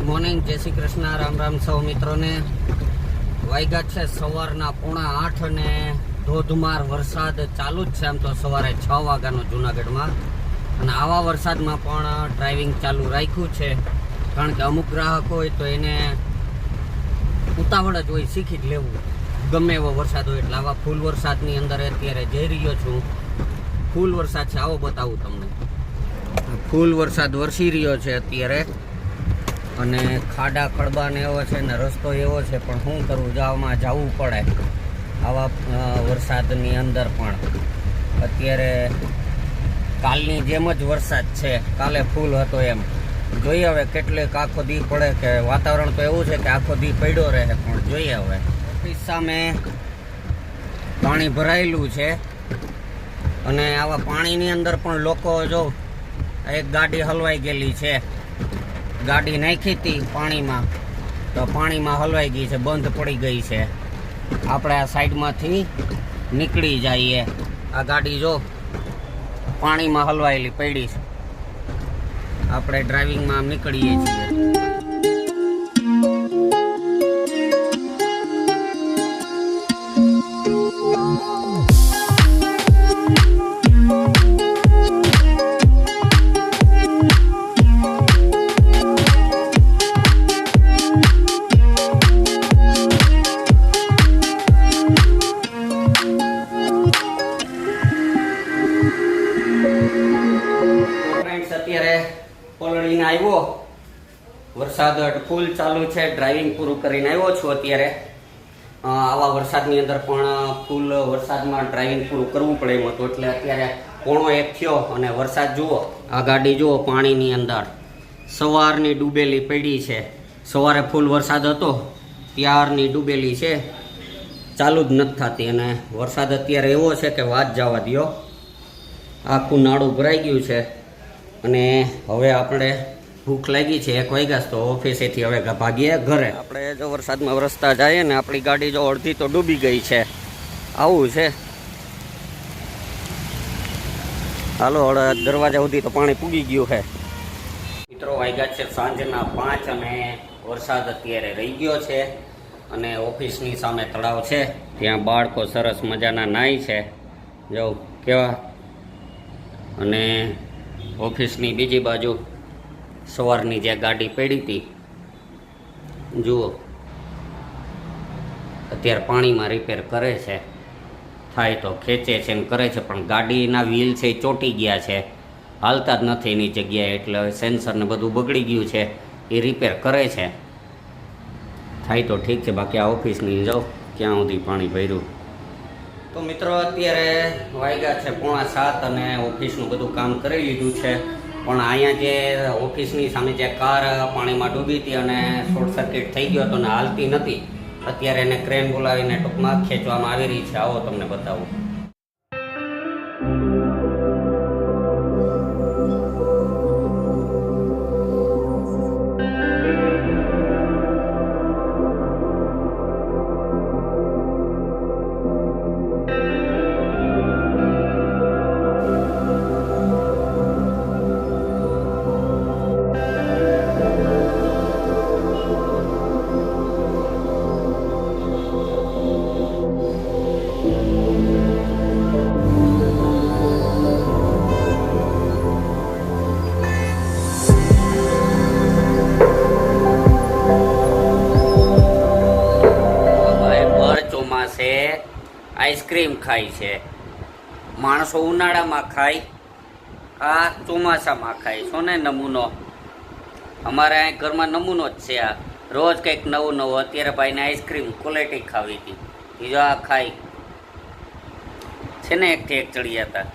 Morning, જય શ્રી કૃષ્ણ, રામ રામ સૌ મિત્રોને। વાગ્યા છે સવારના 7:30 અને ધોધમાર વરસાદ ચાલુ જ છે। આમ તો સવારે 6 વાગ્યાનો જુનાગઢમાં, અને આવા વરસાદમાં પણ ડ્રાઇવિંગ ચાલુ રાખ્યું છે, કારણ કે અમુક ગ્રાહક હોય તો એને ઉતાવળ જ હોય, શીખી જ લેવું ગમે એવો વરસાદ હોય। એટલે આવા ફૂલ વરસાદની અંદર અત્યારે જઈ રહ્યો છું। ફૂલ વરસાદ છે, આવો બતાવું તમને। ફૂલ વરસાદ વરસી રહ્યો છે અત્યારે, અને ખાડા ખડબા ને એવો છે ને રસ્તો એવો છે, પણ શું કરવું, જવામાં જવું પડે આવા વરસાદની અંદર। પણ અત્યારે કાલની જેમ જ વરસાદ છે, કાલે ફૂલ હતો એમ। જોઈએ હવે કેટલીક આખો દી પડે, કે વાતાવરણ તો એવું છે કે આખો દી પડ્યો રહે, પણ જોઈએ હવે। ઓફિસ સામે પાણી ભરાયેલું છે, અને આવા પાણીની અંદર પણ લોકો જો એક ગાડી હલવાઈ ગયેલી છે, ગાડી નાખી હતી પાણીમાં, તો પાણીમાં હલવાઈ ગઈ છે, બંધ પડી ગઈ છે। આપણે આ સાઈડમાંથી નીકળી જઈએ। આ ગાડી જો પાણીમાં હલવાયેલી પડી છે, આપણે ડ્રાઇવિંગમાં નીકળીએ છીએ। અત્યારે પલળીને આવ્યો, વરસાદ ફૂલ ચાલુ છે, ડ્રાઇવિંગ પૂરું કરીને આવ્યો છું અત્યારે। આવા વરસાદની અંદર પણ ફૂલ વરસાદમાં ડ્રાઇવિંગ પૂરું કરવું પડે એમ હતું, એટલે અત્યારે 1:30 થયો અને વરસાદ જુઓ, આ ગાડી જુઓ પાણીની અંદર સવારની ડૂબેલી પડી છે। સવારે ફૂલ વરસાદ હતો ત્યારની ડૂબેલી છે, ચાલુ જ નથી થતી, અને વરસાદ અત્યારે એવો છે કે વાત જવા દો, આખું નાળું ભરાઈ ગયું છે। અને હવે આપણે ભૂખ લાગી છે, 1 વાગ્યા, તો ઓફિસેથી હવે ભાગીએ ઘરે। આપણે જો વરસાદમાં વરસતા જઈએ ને, આપણી ગાડી જો અડધી તો ડૂબી ગઈ છે, આવું છે। હાલો, દરવાજા સુધી તો પાણી પૂગી ગયું છે। મિત્રો, વાગ્યા છે સાંજના 5 અને વરસાદ અત્યારે રહી ગયો છે, અને ઓફિસની સામે તળાવ છે, ત્યાં બાળકો સરસ મજાના નાય છે, જો કેવા। અને ઓફિસની બીજી બાજુ સવારની જે ગાડી પડી હતી જુઓ, અત્યારે પાણીમાં રિપેર કરે છે, થાય તો ખેંચે છે ને કરે છે, પણ ગાડીના વ્હીલ છે એ ચોંટી ગયા છે, હાલતા જ નથી એની જગ્યાએ, એટલે સેન્સર ને બધું બગડી ગયું છે, એ રિપેર કરે છે, થાય તો ઠીક છે, બાકી આ ઓફિસની જાઓ ક્યાં સુધી પાણી ભર્યું। તો મિત્રો, અત્યારે વાગ્યા છે 6:45 અને ઓફિસનું બધું કામ કરી લીધું છે, પણ અહીંયા જે ઓફિસની સામે જે કાર પાણીમાં ડૂબી હતી અને શોર્ટ સર્કિટ થઈ ગયો હતો ને હાલતી નથી, અત્યારે એને ક્રેન બોલાવીને ટૂંકમાં ખેંચવામાં આવી રહી છે, આવો તમને બતાવું। આઈસ્ક્રીમ ખાય છે માણસો, ઉનાળામાં ખાય, આ ચોમાસામાં ખાય છો ને નમૂનો। અમારે અહીં ઘરમાં નમૂનો જ છે, આ રોજ કંઈક નવું નવું। અત્યારે ભાઈને આઈસ્ક્રીમ ક્વોલિટી ખાવી હતી, બીજો આ ખાય છે ને, એકથી એક ચડી જતા।